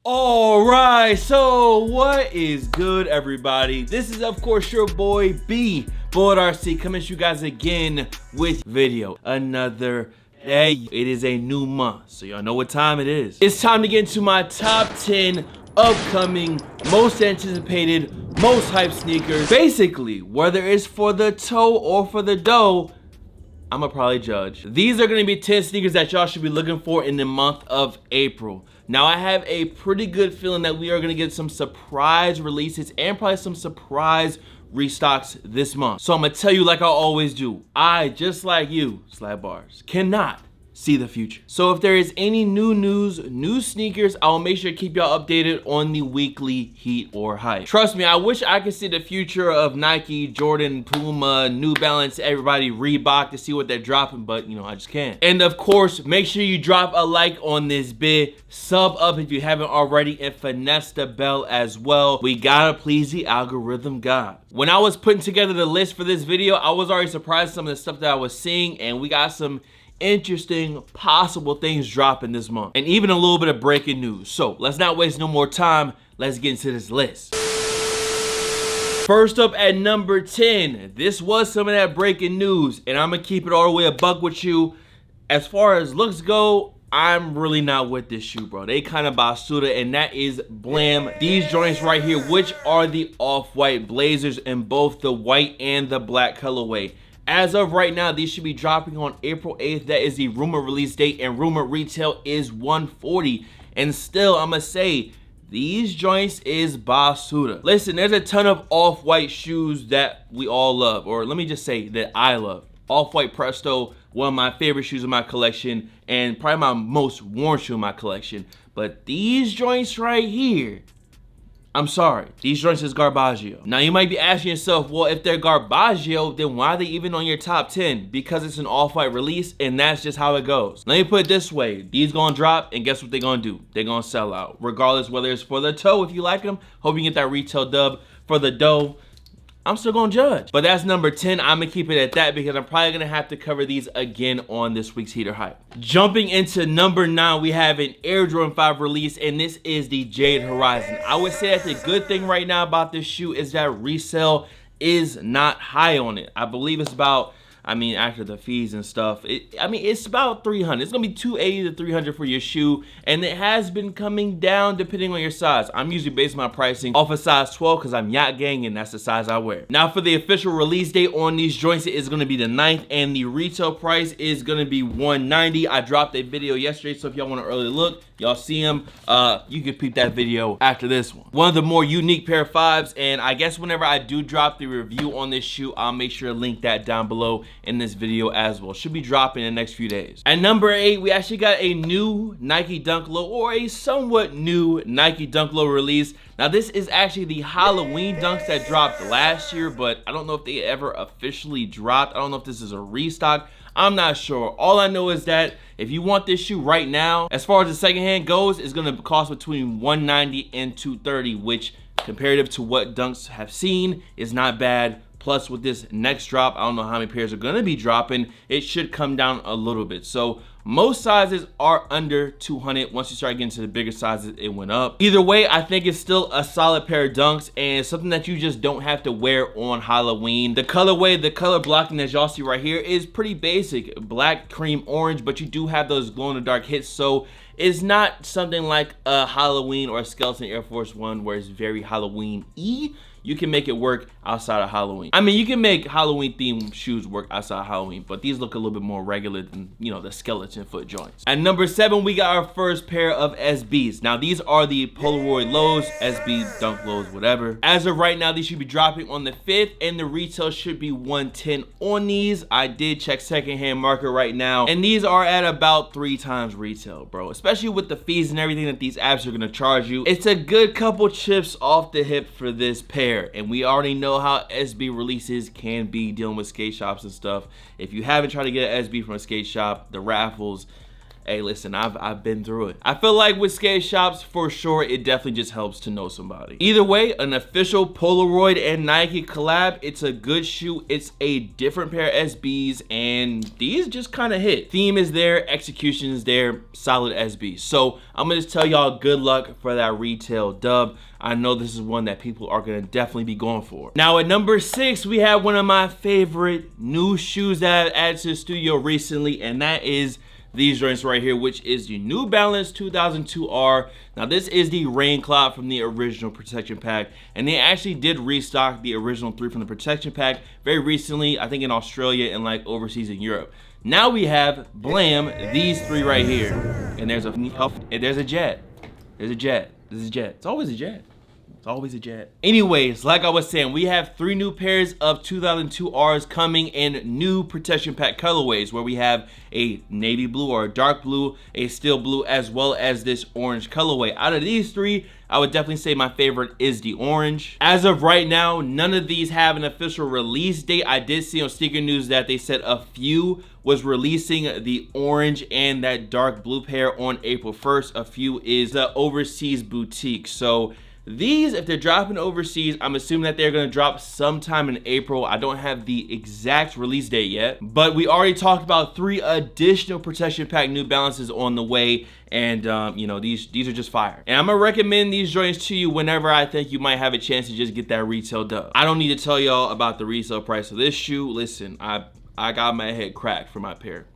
Alright, so what is good, everybody? This is of course your boy B Bullet RC coming to you guys again with video. Another day. It is a new month, so y'all know what time it is. It's time to get into my top 10 upcoming most anticipated, most hyped sneakers. Basically, whether it's for the toe or for the dough, I'ma probably judge. These are gonna be 10 sneakers that y'all should be looking for in the month of April. Now, I have a pretty good feeling that we are gonna get some surprise releases and probably some surprise restocks this month. So I'm gonna tell you like I always do. I, just like you, Slab Bars, cannot see the future. So if there is any new news, new sneakers, I'll make sure to keep y'all updated on the weekly heat or hype. Trust me, I wish I could see the future of Nike, Jordan, Puma, New Balance, everybody, Reebok to see what they're dropping, but you know, I just can't. And of course, make sure you drop a like on this vid, sub up if you haven't already, and finesse the bell as well. We gotta please the algorithm god. When I was putting together the list for this video, I was already surprised at some of the stuff that I was seeing, and we got some interesting possible things dropping this month, and even a little bit of breaking news. So let's not waste no more time. Let's get into this list. First up at number 10, this was some of that breaking news, and I'm gonna keep it all the way a buck with you. As far as looks go, I'm really not with this shoe, bro. They kind of basuda, and that is Blim. These joints right here, which are the off-white Blazers in both the white and the black colorway. As of right now, these should be dropping on April 8th. That is the rumor release date, and rumor retail is $140. And still, I'm gonna say, these joints is basuda. Listen, there's a ton of off-white shoes that we all love, or let me just say that I love. Off-white Presto, one of my favorite shoes in my collection, and probably my most worn shoe in my collection. But these joints right here, I'm sorry, these joints is garbaggio. Now you might be asking yourself, well, if they're garbaggio, then why are they even on your top 10? Because it's an off-white release, and that's just how it goes. Let me put it this way, these gonna drop, and guess what they're gonna do? They're gonna sell out. Regardless whether it's for the toe, if you like them, hope you get that retail dub. For the dough, I'm still gonna judge. But that's number 10. I'm gonna keep it at that because I'm probably gonna have to cover these again on this week's Heater Hype. Jumping into number 9, we have an Air Jordan 5 release, and this is the Jade Horizon. I would say that the good thing right now about this shoe is that resale is not high on it. I believe it's about, after the fees and stuff, it's about $300. It's gonna be $280 to $300 for your shoe, and it has been coming down depending on your size. I'm usually basing my pricing off a size 12 because I'm yacht gang, and that's the size I wear. Now for the official release date on these joints, it is gonna be the 9th, and the retail price is gonna be $190. I dropped a video yesterday, so if y'all want an early look, y'all see them, you can peep that video after this one. One of the more unique pair of 5s, and I guess whenever I do drop the review on this shoe, I'll make sure to link that down below in this video as well. Should be dropping in the next few days. At number 8, we actually got a new Nike Dunk Low, or a somewhat new Nike Dunk Low release. Now this is actually the Halloween dunks that dropped last year, but I don't know if they ever officially dropped. I don't know if this is a restock. I'm not sure. All I know is that if you want this shoe right now, as far as the secondhand goes, it's gonna cost between $190 and $230, which comparative to what dunks have seen is not bad. Plus with this next drop, I don't know how many pairs are gonna be dropping, it should come down a little bit. So most sizes are under 200. Once you start getting to the bigger sizes, it went up. Either way, I think it's still a solid pair of dunks, and something that you just don't have to wear on Halloween. The colorway, the color blocking as y'all see right here is pretty basic. Black, cream, orange, but you do have those glow-in-the-dark hits, so it's not something like a Halloween or a Skeleton Air Force One where it's very Halloween-y. You can make it work outside of Halloween. You can make Halloween themed shoes work outside of Halloween, but these look a little bit more regular than, you know, the skeleton foot joints. At number 7, we got our first pair of SBs. Now these are the Polaroid Lows, SB Dunk Lows, whatever. As of right now, these should be dropping on the 5th, and the retail should be $110 on these. I did check secondhand market right now, and these are at about 3 times retail, bro. Especially with the fees and everything that these apps are gonna charge you. It's a good couple chips off the hip for this pair. And we already know how SB releases can be dealing with skate shops and stuff. If you haven't tried to get an SB from a skate shop, the raffles, Hey, listen, I've been through it. I feel like with skate shops, for sure, it definitely just helps to know somebody. Either way, an official Polaroid and Nike collab. It's a good shoe. It's a different pair of SBs, and these just kind of hit. Theme is there, execution is there, solid SB. So I'm gonna just tell y'all good luck for that retail dub. I know this is one that people are gonna definitely be going for. Now at number 6, we have one of my favorite new shoes that I've added to the studio recently, and that is these joints right here, which is the New Balance 2002R. Now this is the Rain Cloud from the original protection pack, and they actually did restock the original 3 from the protection pack very recently, I think in Australia and like overseas in Europe. Now we have blam these 3 right here, and there's a jet. There's a jet. This is a jet. It's always a jet. It's always a jet. Anyways, like I was saying, we have 3 new pairs of 2002Rs coming in new protection pack colorways, where we have a navy blue or a dark blue, a steel blue, as well as this orange colorway. Out of these 3, I would definitely say my favorite is the orange. As of right now, none of these have an official release date. I did see on Sneaker News that they said a few was releasing the orange and that dark blue pair on April 1st. A few is the overseas boutique. So these, if they're dropping overseas, I'm assuming that they're gonna drop sometime in April. I don't have the exact release date yet, but we already talked about 3 additional protection pack New Balances on the way, and you know, these are just fire. And I'm gonna recommend these joints to you whenever I think you might have a chance to just get that retail dub. I don't need to tell y'all about the resale price of this shoe. Listen, I got my head cracked for my pair.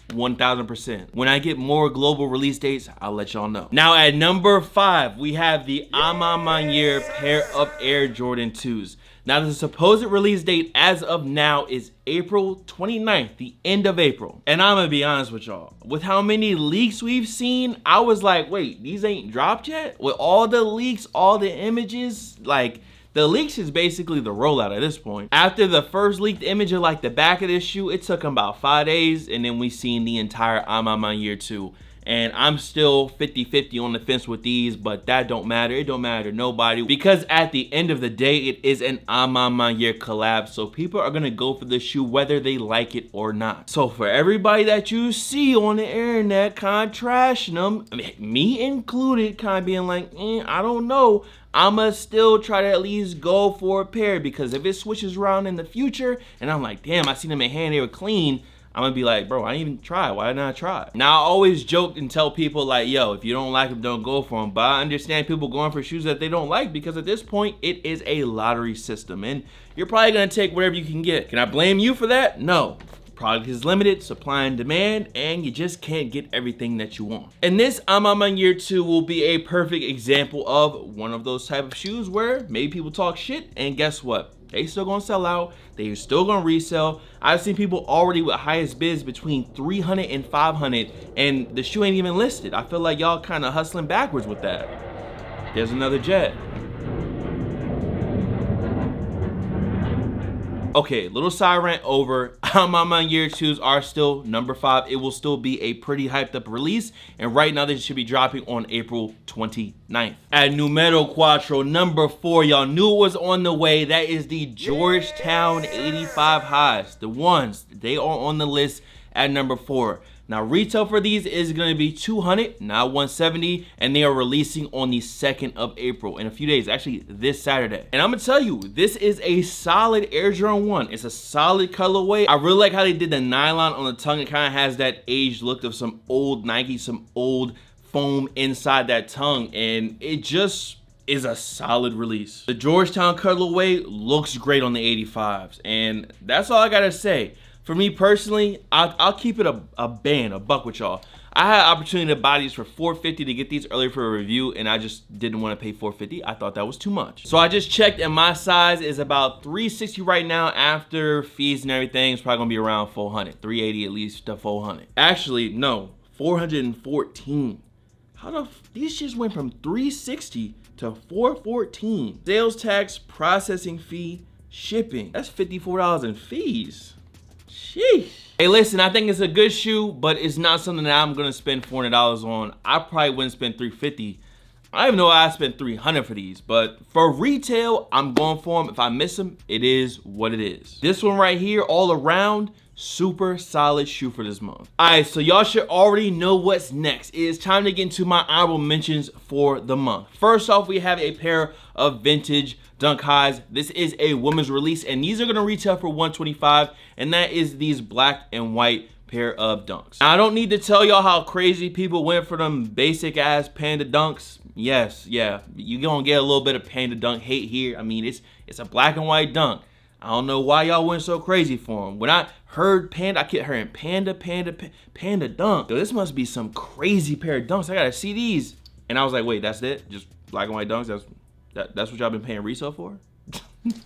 1000%. When I get more global release dates, I'll let y'all know. Now at number 5, we have the Ama Manier pair of Air Jordan 2s. Now the supposed release date as of now is April 29th, the end of April. And I'm gonna be honest with y'all, with how many leaks we've seen, I was like, wait, these ain't dropped yet? With all the leaks, all the images, like, the leaks is basically the rollout at this point. After the first leaked image of like the back of this shoe, it took them about 5 days, and then we seen the entire Ama Manier 2. And I'm still 50-50 on the fence with these, but that don't matter. It don't matter to nobody, because at the end of the day, it is an Ama Manier collab. So people are gonna go for the shoe whether they like it or not. So for everybody that you see on the internet kind of trashing them, I mean, me included, kind of being like, I don't know, I'ma still try to at least go for a pair, because if it switches around in the future and I'm like, damn, I seen them in hand, they were clean, I'm gonna be like, bro, I didn't even try. Why didn't I try? Now, I always joke and tell people like, yo, if you don't like them, don't go for them. But I understand people going for shoes that they don't like, because at this point, it is a lottery system, and you're probably gonna take whatever you can get. Can I blame you for that? No. Product is limited, supply and demand, and you just can't get everything that you want. And this Ama Manier 2 will be a perfect example of one of those type of shoes where maybe people talk shit, and guess what? They still gonna sell out, they still gonna resell. I've seen people already with highest bids between 300 and 500, and the shoe ain't even listed. I feel like y'all kind of hustling backwards with that. There's another jet. Okay, little side rant over. Ama Manier 2s are still number 5. It will still be a pretty hyped up release, and right now they should be dropping on April 29th. At numero quattro, number 4, y'all knew it was on the way. That is the Georgetown 85 highs. The ones, they are on the list at number 4. Now retail for these is going to be 200, not 170, and they are releasing on the 2nd of April in a few days, actually this Saturday. And I'm gonna tell you, this is a solid Air Jordan 1. It's a solid colorway. I really like how they did the nylon on the tongue. It kind of has that aged look of some old Nike, some old foam inside that tongue, and it just is a solid release. The Georgetown colorway looks great on the 85s, and that's all I gotta say. For me personally, I'll keep it a buck with y'all. I had opportunity to buy these for $450 to get these earlier for a review, and I just didn't want to pay $450. I thought that was too much. So I just checked, and my size is about 360 right now. After fees and everything, it's probably gonna be around 400, 380 at least to 400. Actually, no, 414. How the these just went from 360 to 414. Sales tax, processing fee, shipping. That's $54 in fees. Sheesh. Hey, listen, I think it's a good shoe, but it's not something that I'm gonna spend $400 on. I probably wouldn't spend $350. I don't even know why I spent $300 for these, but for retail, I'm going for them. If I miss them, it is what it is. This one right here, all around, super solid shoe for this month. All right, so y'all should already know what's next. It is time to get into my honorable mentions for the month. First off, we have a pair of vintage Dunk Highs. This is a women's release, and these are gonna retail for $125, and that is these black and white pair of dunks. Now, I don't need to tell y'all how crazy people went for them basic ass panda dunks. Yes, yeah, you gonna get a little bit of panda dunk hate here. I mean, it's a black and white dunk. I don't know why y'all went so crazy for them. When I heard panda, I kept hearing panda dunk. Yo, this must be some crazy pair of dunks. I gotta see these. And I was like, wait, that's it? Just black and white dunks? That's what y'all been paying resale for?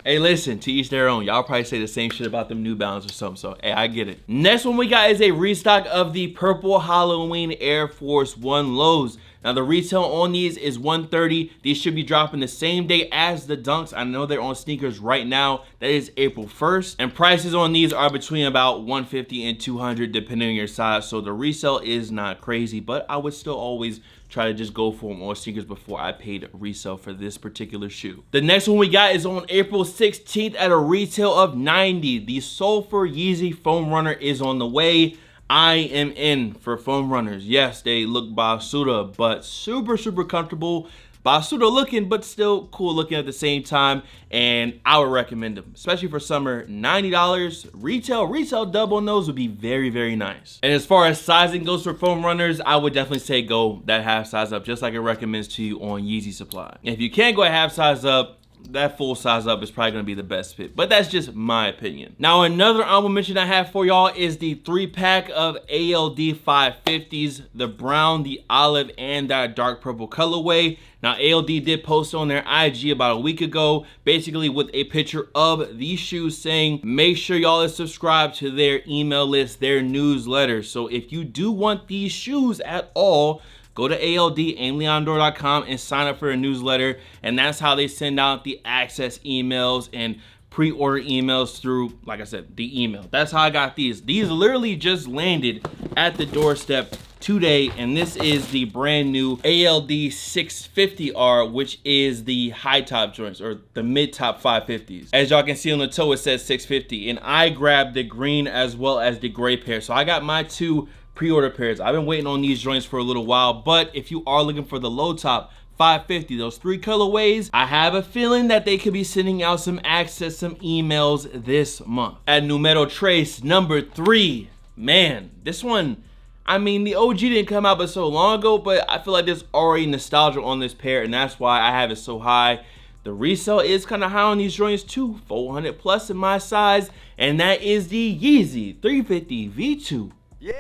Hey, listen, to each their own. Y'all probably say the same shit about them New Balance or something, so hey, I get it. Next one we got is a restock of the purple Halloween Air Force One lows. Now, the retail on these is $130. These should be dropping the same day as the dunks. I know they're on sneakers right now. That is April 1st. And prices on these are between about $150 and $200 depending on your size. So the resale is not crazy, but I would still always try to just go for them on sneakers before I paid resale for this particular shoe. The next one we got is on April 16th at a retail of $90. The Sulfur Yeezy Foam Runner is on the way. I am in for foam runners. Yes, they look Basuda, but super comfortable. Basuda looking, but still cool looking at the same time. And I would recommend them, especially for summer. $90 retail double on those would be very nice. And as far as sizing goes for foam runners, I would definitely say go that half size up, just like it recommends to you on Yeezy Supply. And if you can't go a half size up, that full size up is probably gonna be the best fit, but that's just my opinion. Now, another honorable mention I have for y'all is the 3-pack of ALD 550s, the brown, the olive, and that dark purple colorway. Now, ALD did post on their IG about a week ago, basically with a picture of these shoes saying, make sure y'all are subscribed to their email list, their newsletter. So if you do want these shoes at all, go to ALD.aimleondor.com and sign up for a newsletter, and that's how they send out the access emails and pre-order emails through, like I said, the email. That's how I got these. These literally just landed at the doorstep today, and this is the brand new ALD 650R, which is the high top joints or the mid top 550s. As y'all can see on the toe, it says 650, and I grabbed the green as well as the gray pair. So I got my two pre-order pairs. I've been waiting on these joints for a little while, but if you are looking for the low top 550, those 3 colorways, I have a feeling that they could be sending out some access, some emails this month. At numero tres, number 3, man, this one, I mean, the OG didn't come out but so long ago, but I feel like there's already nostalgia on this pair, and that's why I have it so high. The resale is kind of high on these joints too, 400 plus in my size, and that is the Yeezy 350 V2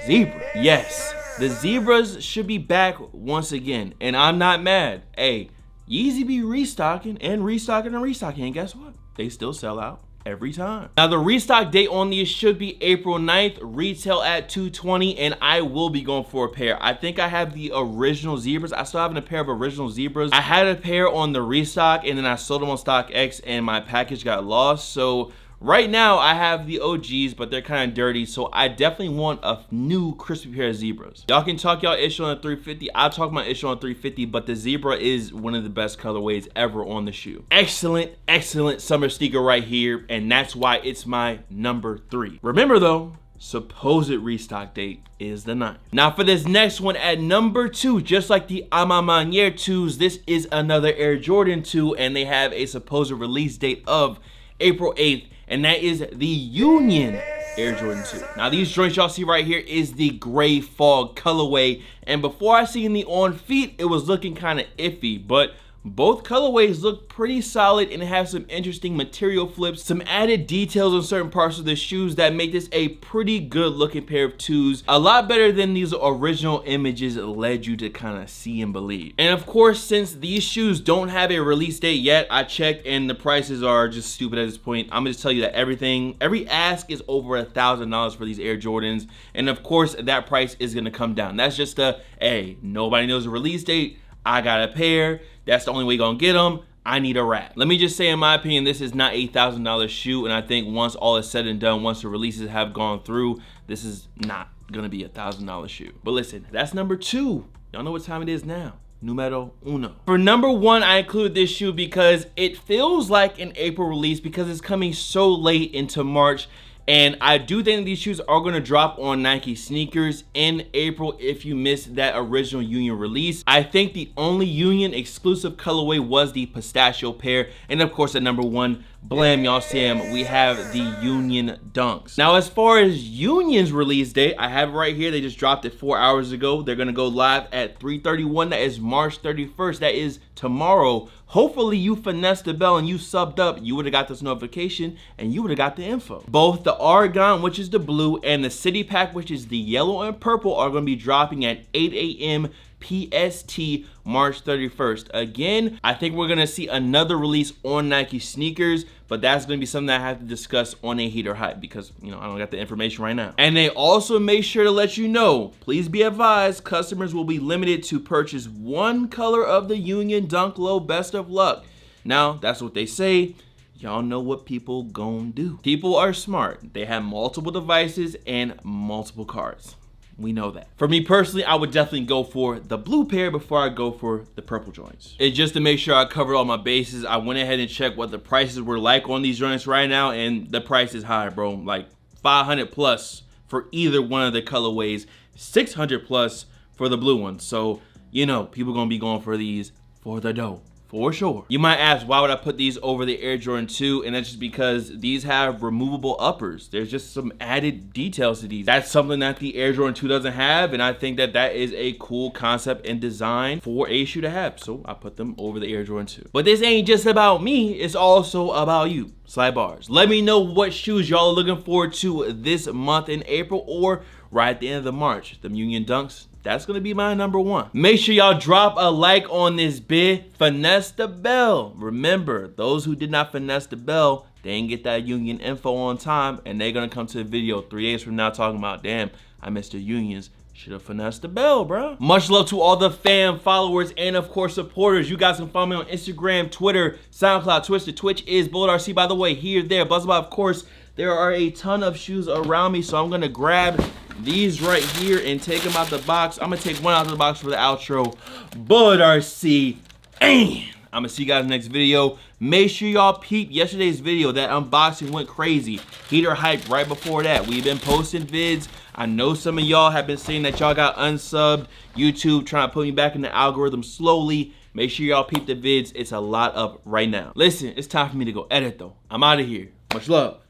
Zebra. Yes, the Zebras should be back once again, and I'm not mad. Hey, Yeezy be restocking and restocking and restocking, and guess what? They still sell out every time. Now, the restock date on these should be April 9th, retail at $220, and I will be going for a pair. I think I have the original Zebras. I still have a pair of original Zebras. I had a pair on the restock, and then I sold them on StockX, and my package got lost, so right now, I have the OGs, but they're kind of dirty, so I definitely want a new crispy pair of Zebras. Y'all can talk y'all issue on a 350. I'll talk my issue on 350, but the Zebra is one of the best colorways ever on the shoe. Excellent summer sneaker right here, and that's why it's my number 3. Remember though, supposed restock date is the 9th. Now for this next one at number 2, just like the Amamanier 2s, this is another Air Jordan 2, and they have a supposed release date of April 8th. And that is the Union Air Jordan 2. Now, these joints y'all see right here is the gray fog colorway. And before I seen the on feet, it was looking kind of iffy. But both colorways look pretty solid and have some interesting material flips, some added details on certain parts of the shoes that make this a pretty good looking pair of 2s. A lot better than these original images led you to kind of see and believe. And of course, since these shoes don't have a release date yet, I checked and the prices are just stupid at this point. I'm gonna just tell you that every ask is over $1,000 for these Air Jordans. And of course, that price is gonna come down. That's just hey, nobody knows the release date. I got a pair. That's the only way you're gonna get them. I need a wrap. Let me just say, in my opinion, this is not $8,000 shoe, and I think once all is said and done, once the releases have gone through, this is not gonna be $1,000 shoe. But listen, that's number 2. Y'all know what time it is now. numero uno. For number one, I include this shoe because it feels like an April release because it's coming so late into March. And I do think these shoes are going to drop on Nike sneakers in April if you missed that original Union release. I think the only Union exclusive colorway was the pistachio pair. And of course at number one, blam, y'all see him, we have the Union Dunks. Now as far as Union's release date, I have it right here. They just dropped it 4 hours ago. They're going to go live at 3/31. That is March 31st. That is tomorrow. Hopefully you finessed the bell and you subbed up. You would have got this notification and you would have got the info. Both the Argon, which is the blue, and the City Pack, which is the yellow and purple, are going to be dropping at 8 a.m. PST March 31st. Again, I think we're going to see another release on Nike sneakers, but that's going to be something that I have to discuss on a Heater Hype because, you know, I don't got the information right now. And they also make sure to let you know, please be advised, customers will be limited to purchase one color of the Union Dunk Low. Best of luck. Now, that's what they say. Y'all know what people gon' do. People are smart. They have multiple devices and multiple cards. We know that. For me personally, I would definitely go for the blue pair before I go for the purple joints. And just to make sure I covered all my bases, I went ahead and checked what the prices were like on these joints right now, and the price is high, bro. Like 500 plus for either one of the colorways, 600 plus for the blue one. So, you know, people gonna be going for these for the dough. For sure. You might ask, why would I put these over the Air Jordan 2? And that's just because these have removable uppers. There's just some added details to these. That's something that the Air Jordan 2 doesn't have, and I think that that is a cool concept and design for a shoe to have. So I put them over the Air Jordan 2. But this ain't just about me, it's also about you. Slide bars. Let me know what shoes y'all are looking forward to this month in April or right at the end of the March. The Union Dunks, that's gonna be my number one. Make sure y'all drop a like on this bid. Finesse the bell. Remember, those who did not finesse the bell, they didn't get that Union info on time, and they're gonna come to the video 3 days from now talking about, damn, I missed the Unions. Should have finessed the bell, bro. Much love to all the fam, followers, and of course supporters. You guys can follow me on Instagram, Twitter, SoundCloud, Twitch. The Twitch is BulletRC, by the way, here, there. Buzzbot, of course. There are a ton of shoes around me, so I'm gonna grab these right here and take them out the box. I'm gonna take one out of the box for the outro. BulletRC, and I'm gonna see you guys in the next video. Make sure y'all peep yesterday's video. That unboxing went crazy. Heater Hype right before that. We've been posting vids. I know some of y'all have been saying that y'all got unsubbed. YouTube trying to put me back in the algorithm slowly. Make sure y'all peep the vids. It's a lot up right now. Listen, it's time for me to go edit though. I'm out of here. Much love.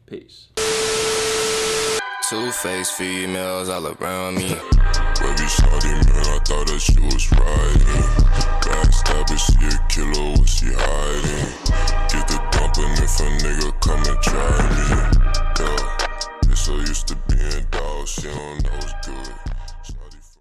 Peace. Two-faced females all around me. Baby shawty, man, I thought that she was riding. Backstabber, she a killer.